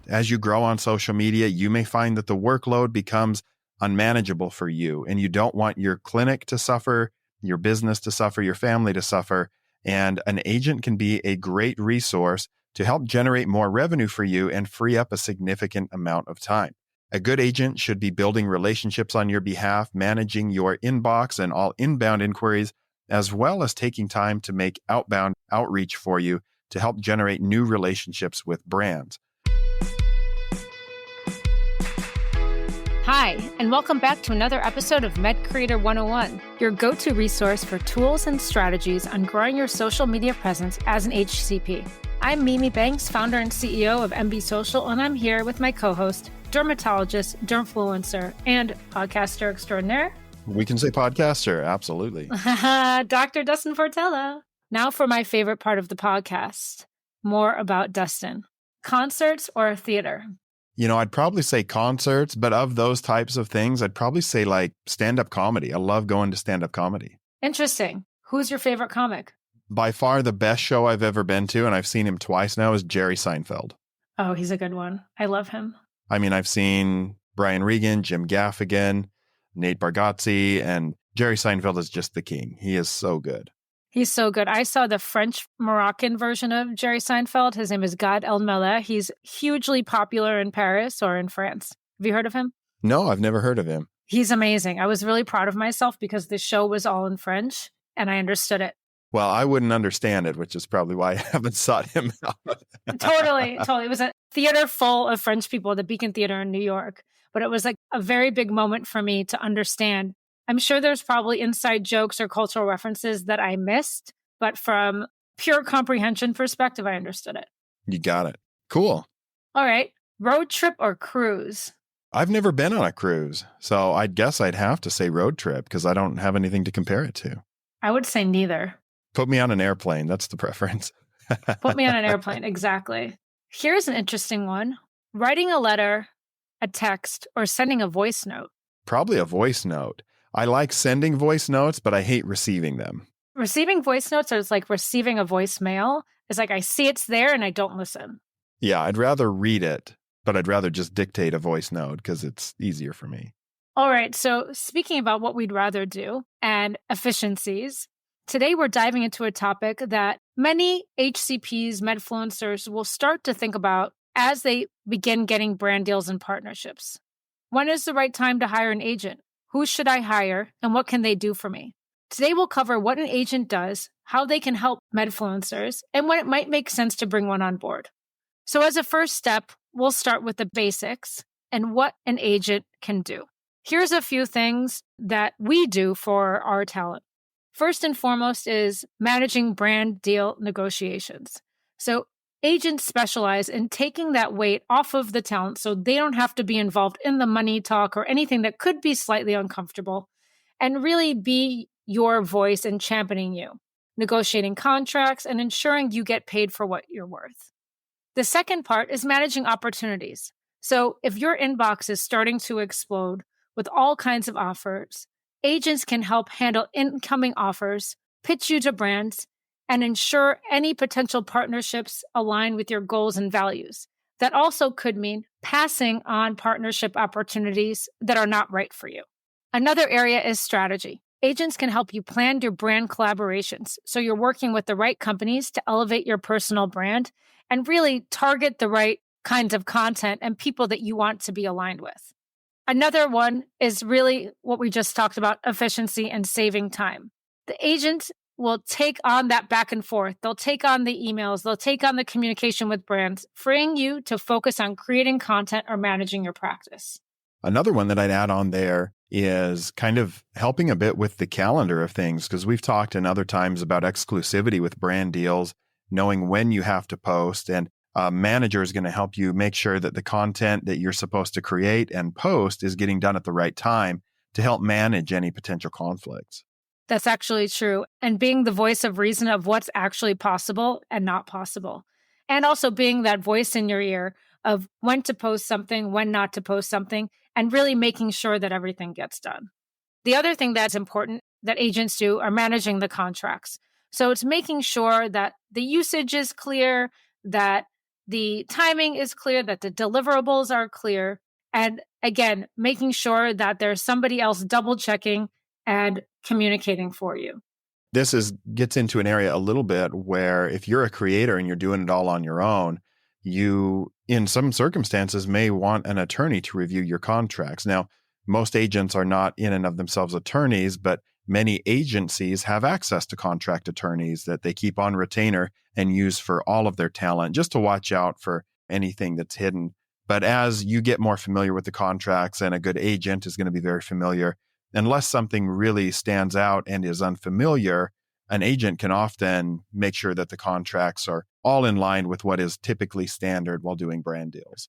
As you grow on social media, you may find that the workload becomes unmanageable for you, and you don't want your clinic to suffer, your business to suffer, your family to suffer. And an agent can be a great resource to help generate more revenue for you and free up a significant amount of time. A good agent should be building relationships on your behalf, managing your inbox and all inbound inquiries, as well as taking time to make outbound outreach for you to help generate new relationships with brands. Hi, and welcome back to another episode of Med Creator 101, your go-to resource for tools and strategies on growing your social media presence as an HCP. I'm Mimi Banks, founder and CEO of MB Social, and I'm here with my co-host, dermatologist, dermfluencer, and podcaster extraordinaire. We can say podcaster, absolutely. Dr. Dustin Portela. Now for my favorite part of the podcast, more about Dustin. Concerts or theater? You know, I'd probably say concerts, but of those types of things, I'd probably say like stand-up comedy. I love going to stand-up comedy. Interesting. Who's your favorite comic? By far the best show I've ever been to, and I've seen him twice now, is Jerry Seinfeld. Oh, he's a good one. I love him. I mean, I've seen Brian Regan, Jim Gaffigan, Nate Bargatze, and Jerry Seinfeld is just the king. He is so good. He's so good. I saw the French-Moroccan version of Jerry Seinfeld. His name is Gad Elmaleh. He's hugely popular in Paris or in France. Have you heard of him? No, I've never heard of him. He's amazing. I was really proud of myself because the show was all in French and I understood it. Well, I wouldn't understand it, which is probably why I haven't sought him out. Totally. It was a theater full of French people, the Beacon Theater in New York. But it was like a very big moment for me to understand. I'm sure there's probably inside jokes or cultural references that I missed, but from pure comprehension perspective, I understood it. You got it. Cool. All right. Road trip or cruise? I've never been on a cruise, so I guess I'd have to say road trip because I don't have anything to compare it to. I would say neither. Put me on an airplane. That's the preference. Put me on an airplane. Exactly. Here's an interesting one. Writing a letter, a text, or sending a voice note? Probably a voice note. I like sending voice notes, but I hate receiving them. Receiving voice notes is like receiving a voicemail. It's like I see it's there and I don't listen. Yeah, I'd rather read it, but I'd rather just dictate a voice note because it's easier for me. All right. So speaking about what we'd rather do and efficiencies, today we're diving into a topic that many HCPs, medfluencers will start to think about as they begin getting brand deals and partnerships. When is the right time to hire an agent? Who should I hire and what can they do for me? Today we'll cover what an agent does, how they can help medfluencers, and when it might make sense to bring one on board. So as a first step, we'll start with the basics and what an agent can do. Here's a few things that we do for our talent. First and foremost is managing brand deal negotiations. So agents specialize in taking that weight off of the talent so they don't have to be involved in the money talk or anything that could be slightly uncomfortable and really be your voice in championing you, negotiating contracts and ensuring you get paid for what you're worth. The second part is managing opportunities. So if your inbox is starting to explode with all kinds of offers, agents can help handle incoming offers, pitch you to brands, and ensure any potential partnerships align with your goals and values. That also could mean passing on partnership opportunities that are not right for you. Another area is strategy. Agents can help you plan your brand collaborations, so you're working with the right companies to elevate your personal brand and really target the right kinds of content and people that you want to be aligned with. Another one is really what we just talked about, efficiency and saving time. The agent will take on that back and forth. They'll take on the emails. They'll take on the communication with brands, freeing you to focus on creating content or managing your practice. Another one that I'd add on there is kind of helping a bit with the calendar of things, because we've talked in other times about exclusivity with brand deals, knowing when you have to post, and a manager is going to help you make sure that the content that you're supposed to create and post is getting done at the right time to help manage any potential conflicts. That's actually true. And being the voice of reason of what's actually possible and not possible. And also being that voice in your ear of when to post something, when not to post something, and really making sure that everything gets done. The other thing that's important that agents do are managing the contracts. So it's making sure that the usage is clear, that the timing is clear, that the deliverables are clear. And again, making sure that there's somebody else double checking and communicating for you. This gets into an area a little bit where if you're a creator and you're doing it all on your own, you, in some circumstances, may want an attorney to review your contracts. Now, most agents are not in and of themselves attorneys, but many agencies have access to contract attorneys that they keep on retainer and use for all of their talent, just to watch out for anything that's hidden. But as you get more familiar with the contracts, and a good agent is going to be very familiar, unless something really stands out and is unfamiliar, an agent can often make sure that the contracts are all in line with what is typically standard while doing brand deals.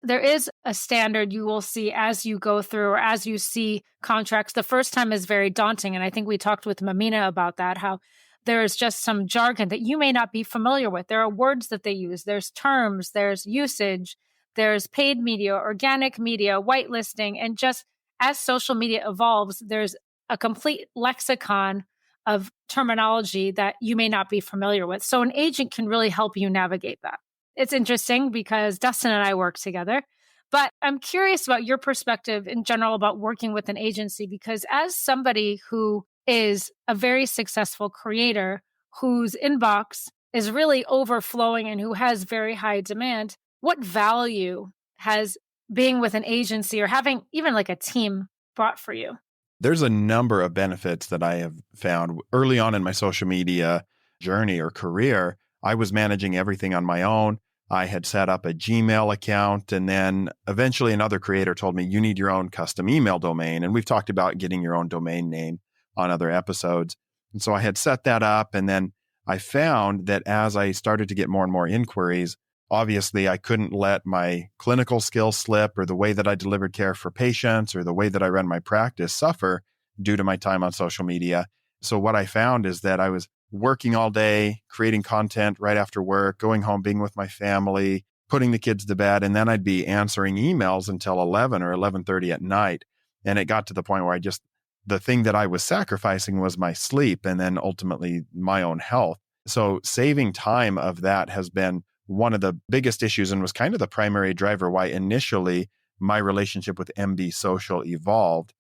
There is a standard you will see as you go through or as you see contracts. The first time is very daunting. And I think we talked with Mamina about that, how there is just some jargon that you may not be familiar with. There are words that they use, there's terms, there's usage, there's paid media, organic media, whitelisting. And just as social media evolves, there's a complete lexicon of terminology that you may not be familiar with. So an agent can really help you navigate that. It's interesting because Dustin and I work together, but I'm curious about your perspective in general about working with an agency, because as somebody who is a very successful creator whose inbox is really overflowing and who has very high demand, what value has being with an agency or having even like a team brought for you? There's a number of benefits that I have found early on in my social media journey or career. I was managing everything on my own. I had set up a Gmail account, and then eventually another creator told me, you need your own custom email domain. And we've talked about getting your own domain name on other episodes. And so I had set that up. And then I found that as I started to get more and more inquiries, obviously I couldn't let my clinical skills slip, or the way that I delivered care for patients, or the way that I ran my practice suffer due to my time on social media. So what I found is that I was working all day, creating content right after work, going home, being with my family, putting the kids to bed, and then I'd be answering emails until 11 or 11:30 at night. And it got to the point where the thing that I was sacrificing was my sleep, and then ultimately my own health. So saving time of that has been one of the biggest issues, and was kind of the primary driver why initially my relationship with MB Social evolved.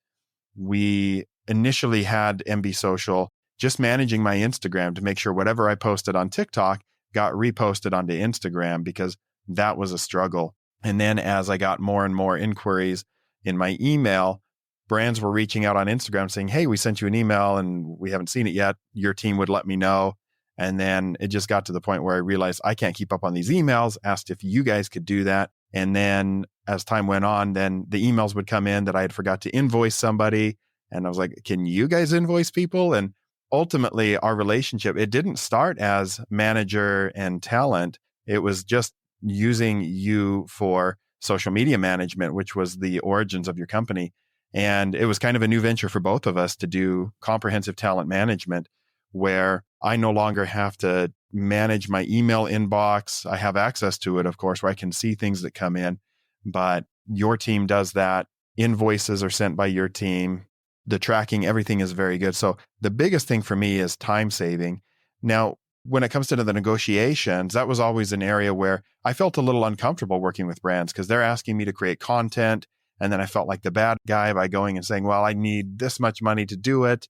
We initially had MB Social just managing my Instagram to make sure whatever I posted on TikTok got reposted onto Instagram, because that was a struggle. And then as I got more and more inquiries in my email, brands were reaching out on Instagram saying, hey, we sent you an email and we haven't seen it yet. Your team would let me know. And then it just got to the point where I realized I can't keep up on these emails, asked if you guys could do that. And then as time went on, then the emails would come in that I had forgot to invoice somebody. And I was like, can you guys invoice people? And ultimately, our relationship, it didn't start as manager and talent. It was just using you for social media management, which was the origins of your company. And it was kind of a new venture for both of us to do comprehensive talent management, where I no longer have to manage my email inbox. I have access to it, of course, where I can see things that come in, but your team does that. Invoices are sent by your team. The tracking, everything is very good. So the biggest thing for me is time saving. Now, when it comes to the negotiations, that was always an area where I felt a little uncomfortable working with brands, because they're asking me to create content. And then I felt like the bad guy by going and saying, well, I need this much money to do it.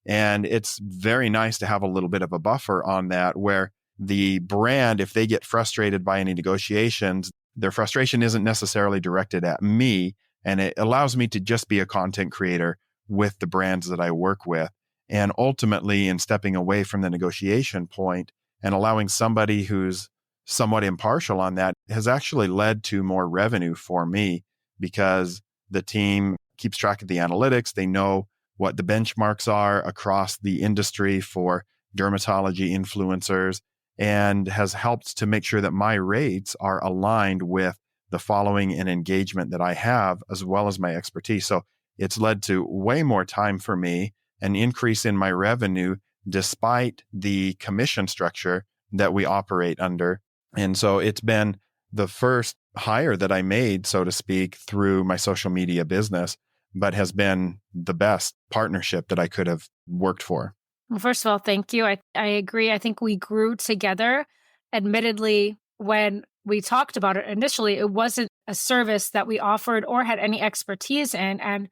And it's very nice to have a little bit of a buffer on that, where the brand, if they get frustrated by any negotiations, their frustration isn't necessarily directed at me. And it allows me to just be a content creator with the brands that I work with. And ultimately, in stepping away from the negotiation point and allowing somebody who's somewhat impartial on that, has actually led to more revenue for me, because the team keeps track of the analytics. They know what the benchmarks are across the industry for dermatology influencers, and has helped to make sure that my rates are aligned with the following and engagement that I have, as well as my expertise. So it's led to way more time for me, an increase in my revenue, despite the commission structure that we operate under. And so it's been the first hire that I made, so to speak, through my social media business, but has been the best partnership that I could have worked for. Well, first of all, thank you. I agree. I think we grew together. Admittedly, when we talked about it initially, it wasn't a service that we offered or had any expertise in. And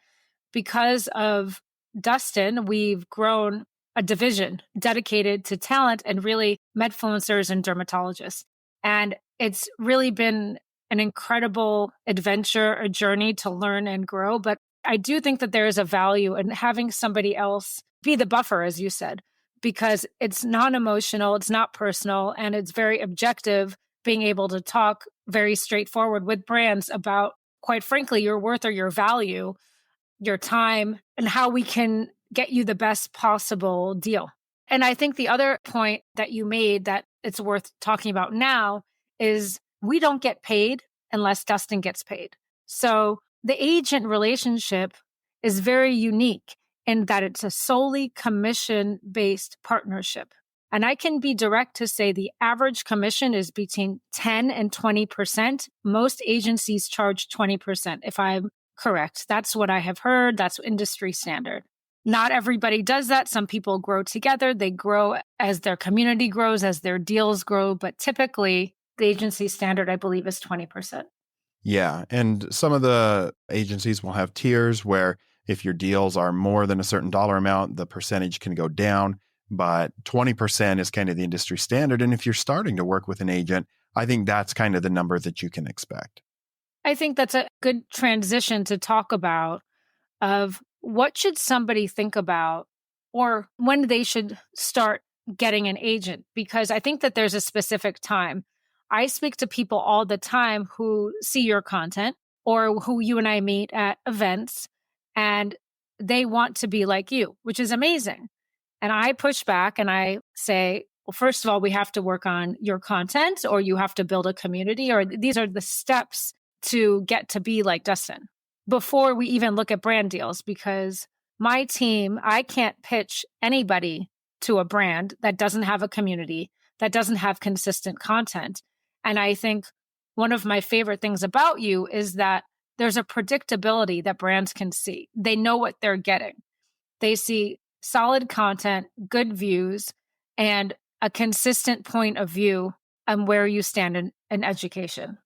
because of Dustin, we've grown a division dedicated to talent and really medfluencers and dermatologists. And it's really been an incredible adventure, a journey to learn and grow. But I do think that there is a value in having somebody else be the buffer, as you said, because it's non-emotional, it's not personal, and it's very objective, being able to talk very straightforward with brands about, quite frankly, your worth or your value, your time, and how we can get you the best possible deal. And I think the other point that you made that it's worth talking about now is we don't get paid unless Dustin gets paid. So the agent relationship is very unique in that it's a solely commission-based partnership. And I can be direct to say the average commission is between 10 and 20%. Most agencies charge 20%, if I'm correct. That's what I have heard. That's industry standard. Not everybody does that. Some people grow together. They grow as their community grows, as their deals grow. But typically, the agency standard, I believe, is 20%. Yeah. And some of the agencies will have tiers where if your deals are more than a certain dollar amount, the percentage can go down. But 20% is kind of the industry standard. And if you're starting to work with an agent, I think that's kind of the number that you can expect. I think that's a good transition to talk about of what should somebody think about or when they should start getting an agent, because I think that there's a specific time. I speak to people all the time who see your content or who you and I meet at events, and they want to be like you, which is amazing. And I push back and I say, well, first of all, we have to work on your content, or you have to build a community, or these are the steps to get to be like Dustin before we even look at brand deals. Because my team, I can't pitch anybody to a brand that doesn't have a community, that doesn't have consistent content. And I think one of my favorite things about you is that there's a predictability that brands can see. They know what they're getting. They see solid content, good views, and a consistent point of view on where you stand in education.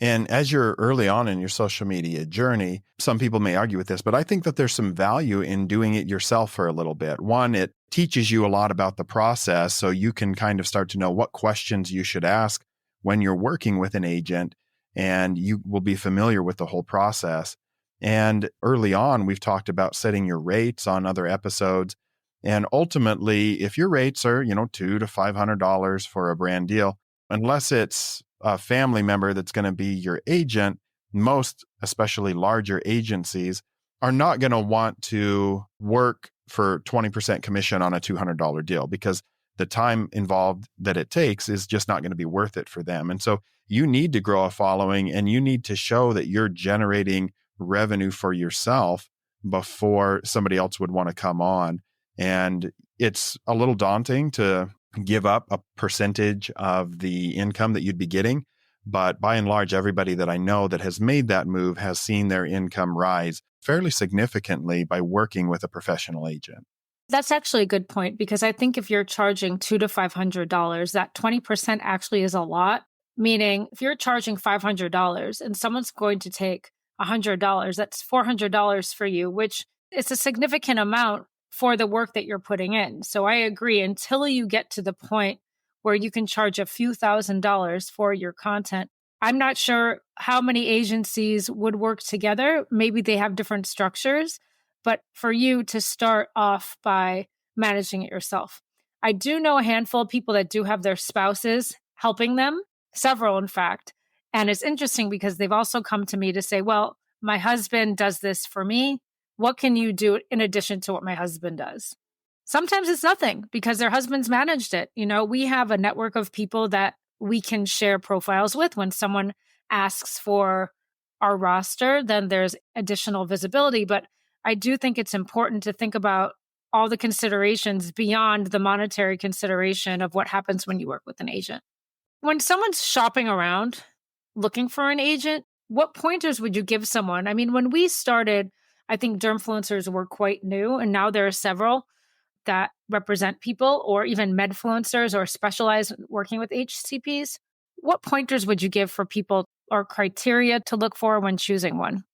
And as you're early on in your social media journey, some people may argue with this, but I think that there's some value in doing it yourself for a little bit. One, it teaches you a lot about the process, so you can kind of start to know what questions you should ask when you're working with an agent, and you will be familiar with the whole process. And early on, we've talked about setting your rates on other episodes. And ultimately, if your rates are, $200 to $500 for a brand deal, unless it's a family member that's going to be your agent, most, especially larger agencies, are not going to want to work for 20% commission on a $200 deal because the time involved that it takes is just not going to be worth it for them. And so you need to grow a following and you need to show that you're generating revenue for yourself before somebody else would want to come on. And it's a little daunting to give up a percentage of the income that you'd be getting. But by and large, everybody that I know that has made that move has seen their income rise fairly significantly by working with a professional agent. That's actually a good point, because I think if you're charging $200 to $500, that 20% actually is a lot. Meaning, if you're charging $500 and someone's going to take $100, that's $400 for you, which is a significant amount for the work that you're putting in. So I agree, until you get to the point where you can charge a few $1,000s for your content, I'm not sure how many agencies would work together. Maybe they have different structures, but for you to start off by managing it yourself. I do know a handful of people that do have their spouses helping them, several, in fact. And it's interesting because they've also come to me to say, well, my husband does this for me. What can you do in addition to what my husband does? Sometimes it's nothing because their husbands managed it. We have a network of people that we can share profiles with. When someone asks for our roster, then there's additional visibility. But I do think it's important to think about all the considerations beyond the monetary consideration of what happens when you work with an agent. When someone's shopping around looking for an agent, what pointers would you give someone? I mean, when we started, I think dermfluencers were quite new, and now there are several that represent people, or even medfluencers or specialize in working with HCPs. what pointers would you give for people or criteria to look for when choosing one?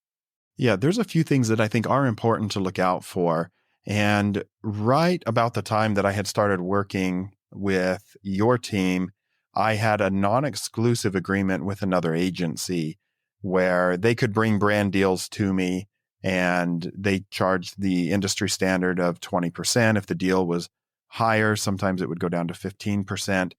Yeah, there's a few things that I think are important to look out for. And right about the time that I had started working with your team, I had a non exclusive agreement with another agency where they could bring brand deals to me and they charged the industry standard of 20%. If the deal was higher, sometimes it would go down to 15%.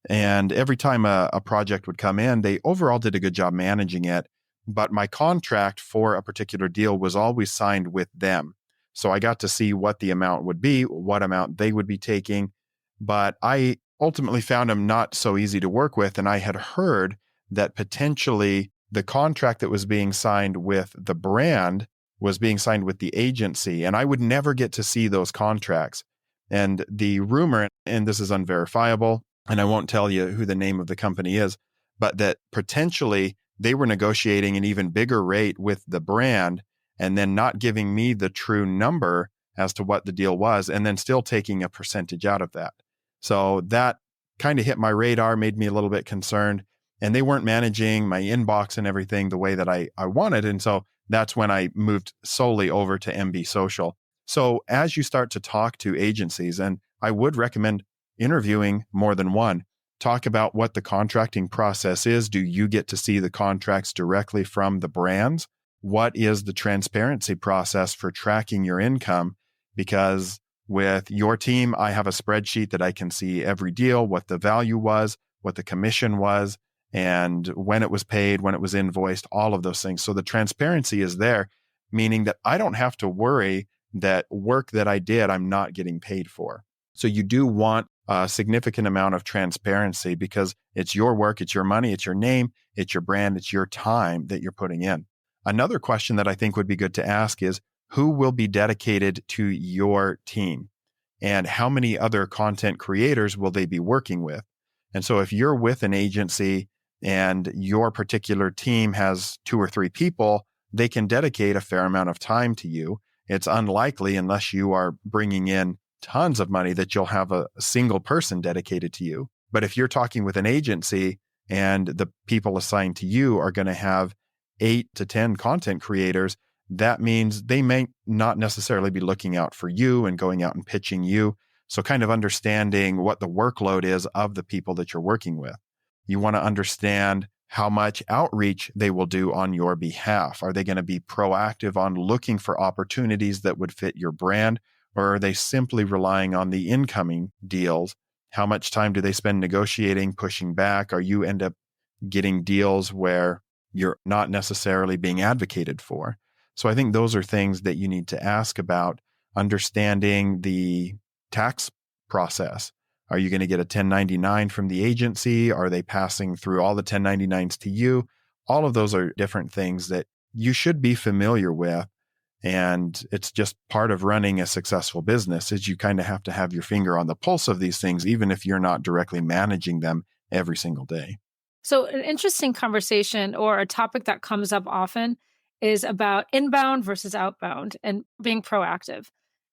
And every time a project would come in, they overall did a good job managing it, but my contract for a particular deal was always signed with them. So I got to see what the amount would be, what amount they would be taking. But I ultimately found them not so easy to work with. And I had heard that potentially the contract that was being signed with the brand was being signed with the agency. And I would never get to see those contracts. And the rumor, and this is unverifiable, and I won't tell you who the name of the company is, but that potentially they were negotiating an even bigger rate with the brand and then not giving me the true number as to what the deal was, and then still taking a percentage out of that. So that kind of hit my radar, made me a little bit concerned. And they weren't managing my inbox and everything the way that I wanted. And so that's when I moved solely over to MB Social. So as you start to talk to agencies, and I would recommend interviewing more than one, talk about what the contracting process is. Do you get to see the contracts directly from the brands? What is the transparency process for tracking your income? Because with your team, I have a spreadsheet that I can see every deal, what the value was, what the commission was, and when it was paid, when it was invoiced, all of those things. So the transparency is there, meaning that I don't have to worry that work that I did, I'm not getting paid for. So you do want a significant amount of transparency because it's your work, it's your money, it's your name, it's your brand, it's your time that you're putting in. Another question that I think would be good to ask is who will be dedicated to your team and how many other content creators will they be working with? And so if you're with an agency and your particular team has 2 or 3 people, they can dedicate a fair amount of time to you. It's unlikely, unless you are bringing in tons of money, that you'll have a single person dedicated to you. But if you're talking with an agency and the people assigned to you are going to have 8 to 10 content creators, that means they may not necessarily be looking out for you and going out and pitching you. So kind of understanding what the workload is of the people that you're working with. You want to understand how much outreach they will do on your behalf. Are they going to be proactive on looking for opportunities that would fit your brand? Or are they simply relying on the incoming deals? How much time do they spend negotiating, pushing back? Or you end up getting deals where you're not necessarily being advocated for? So I think those are things that you need to ask about. Understanding the tax process. Are you going to get a 1099 from the agency? Are they passing through all the 1099s to you? All of those are different things that you should be familiar with. And it's just part of running a successful business is you kind of have to have your finger on the pulse of these things, even if you're not directly managing them every single day. So, an interesting conversation or a topic that comes up often is about inbound versus outbound and being proactive.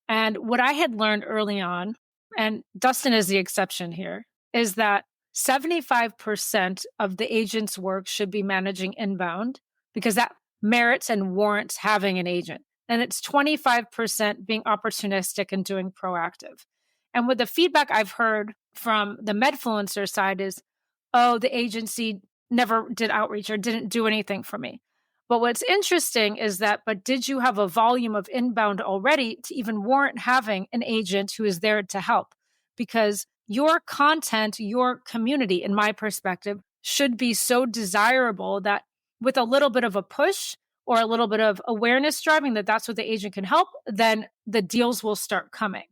And what I had learned early on, and Dustin is the exception here, is that 75% of the agent's work should be managing inbound because that merits and warrants having an agent. And it's 25% being opportunistic and doing proactive. And with the feedback I've heard from the Medfluencer side is, oh, the agency never did outreach or didn't do anything for me. But what's interesting is that, but did you have a volume of inbound already to even warrant having an agent who is there to help? Because your content, your community, in my perspective, should be so desirable that with a little bit of a push or a little bit of awareness driving that that's what the agent can help, then the deals will start coming.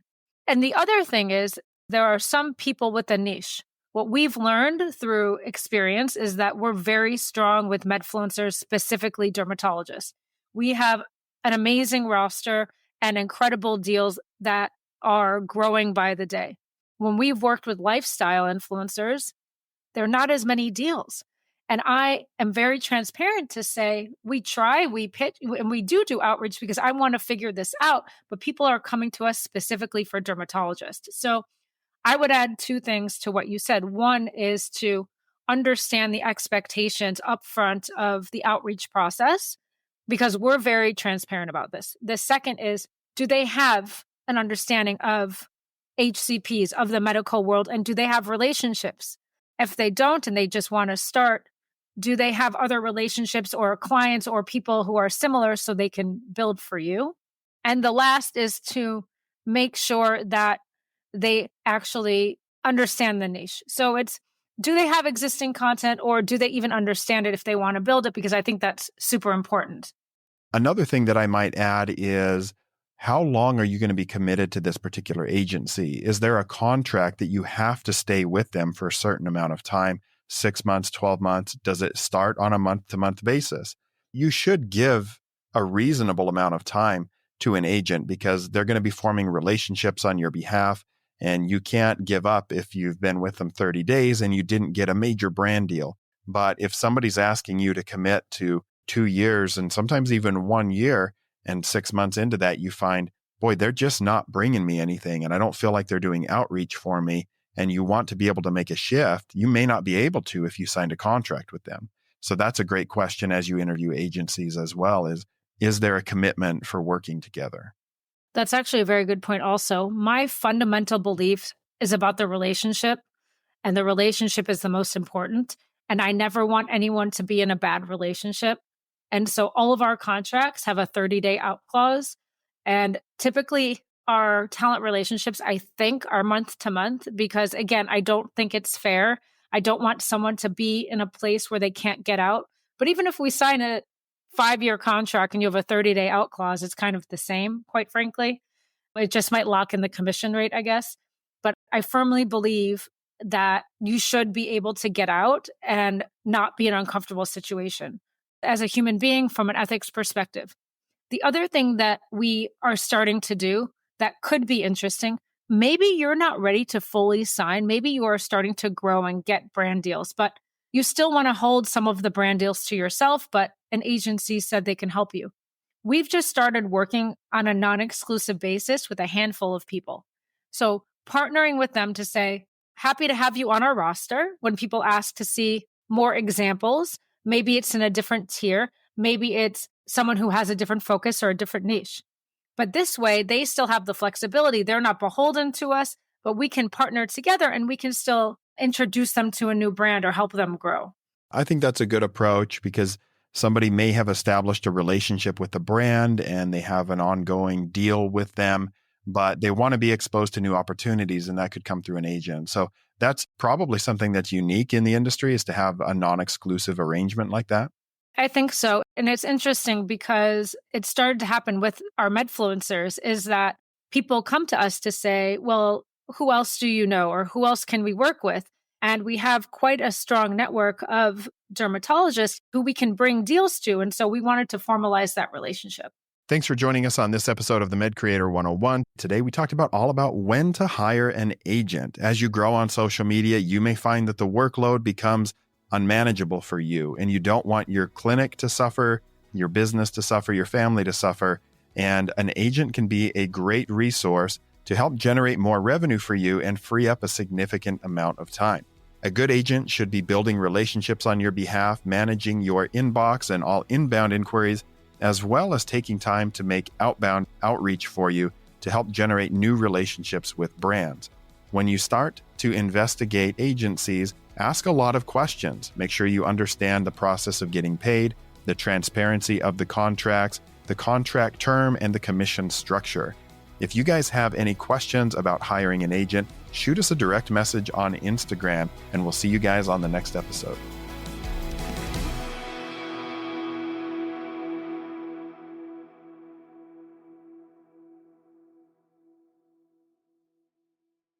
And the other thing is there are some people with a niche. What we've learned through experience is that we're very strong with medfluencers, specifically dermatologists. We have an amazing roster and incredible deals that are growing by the day. When we've worked with lifestyle influencers, there are not as many deals. And I am very transparent to say we try, we pitch, and we do outreach because I want to figure this out. But people are coming to us specifically for dermatologists. So I would add 2 things to what you said. One is to understand the expectations upfront of the outreach process because we're very transparent about this. The second is, do they have an understanding of HCPs, of the medical world, and do they have relationships? If they don't and they just want to start, do they have other relationships or clients or people who are similar so they can build for you? And the last is to make sure that they actually understand the niche. So it's, do they have existing content or do they even understand it if they want to build it? Because I think that's super important. Another thing that I might add is, how long are you going to be committed to this particular agency? Is there a contract that you have to stay with them for a certain amount of time? 6 months, 12 months? Does it start on a month-to-month basis? You should give a reasonable amount of time to an agent because they're going to be forming relationships on your behalf, and you can't give up if you've been with them 30 days and you didn't get a major brand deal. But if somebody's asking you to commit to 2 years and sometimes even 1 year, and 6 months into that, you find, boy, they're just not bringing me anything, and I don't feel like they're doing outreach for me, and you want to be able to make a shift, you may not be able to if you signed a contract with them. So that's a great question as you interview agencies as well, is there a commitment for working together? That's actually a very good point also. My fundamental belief is about the relationship, and the relationship is the most important. And I never want anyone to be in a bad relationship. And so all of our contracts have a 30-day out clause. And typically our talent relationships, I think, are month to month because, again, I don't think it's fair. I don't want someone to be in a place where they can't get out. But even if we sign a 5-year contract and you have a 30-day out clause, it's kind of the same, quite frankly. It just might lock in the commission rate, I guess. But I firmly believe that you should be able to get out and not be in an uncomfortable situation as a human being from an ethics perspective. The other thing that we are starting to do that could be interesting, maybe you're not ready to fully sign. Maybe you are starting to grow and get brand deals, but you still want to hold some of the brand deals to yourself, but an agency said they can help you. We've just started working on a non-exclusive basis with a handful of people. So partnering with them to say, happy to have you on our roster when people ask to see more examples. Maybe it's in a different tier. Maybe it's someone who has a different focus or a different niche. But this way, they still have the flexibility. They're not beholden to us, but we can partner together and we can still introduce them to a new brand or help them grow. I think that's a good approach because somebody may have established a relationship with the brand and they have an ongoing deal with them, but they want to be exposed to new opportunities, and that could come through an agent. So that's probably something that's unique in the industry, is to have a non-exclusive arrangement like that. I think so. And it's interesting because it started to happen with our Medfluencers, is that people come to us to say, well, who else do you know? Or who else can we work with? And we have quite a strong network of dermatologists who we can bring deals to. And so we wanted to formalize that relationship. Thanks for joining us on this episode of the Med Creator 101. Today, we talked about all about when to hire an agent. As you grow on social media, you may find that the workload becomes unmanageable for you, and you don't want your clinic to suffer, your business to suffer, your family to suffer. And an agent can be a great resource to help generate more revenue for you and free up a significant amount of time. A good agent should be building relationships on your behalf, managing your inbox and all inbound inquiries, as well as taking time to make outbound outreach for you to help generate new relationships with brands. When you start to investigate agencies, ask a lot of questions. Make sure you understand the process of getting paid, the transparency of the contracts, the contract term, and the commission structure. If you guys have any questions about hiring an agent, shoot us a direct message on Instagram, and we'll see you guys on the next episode.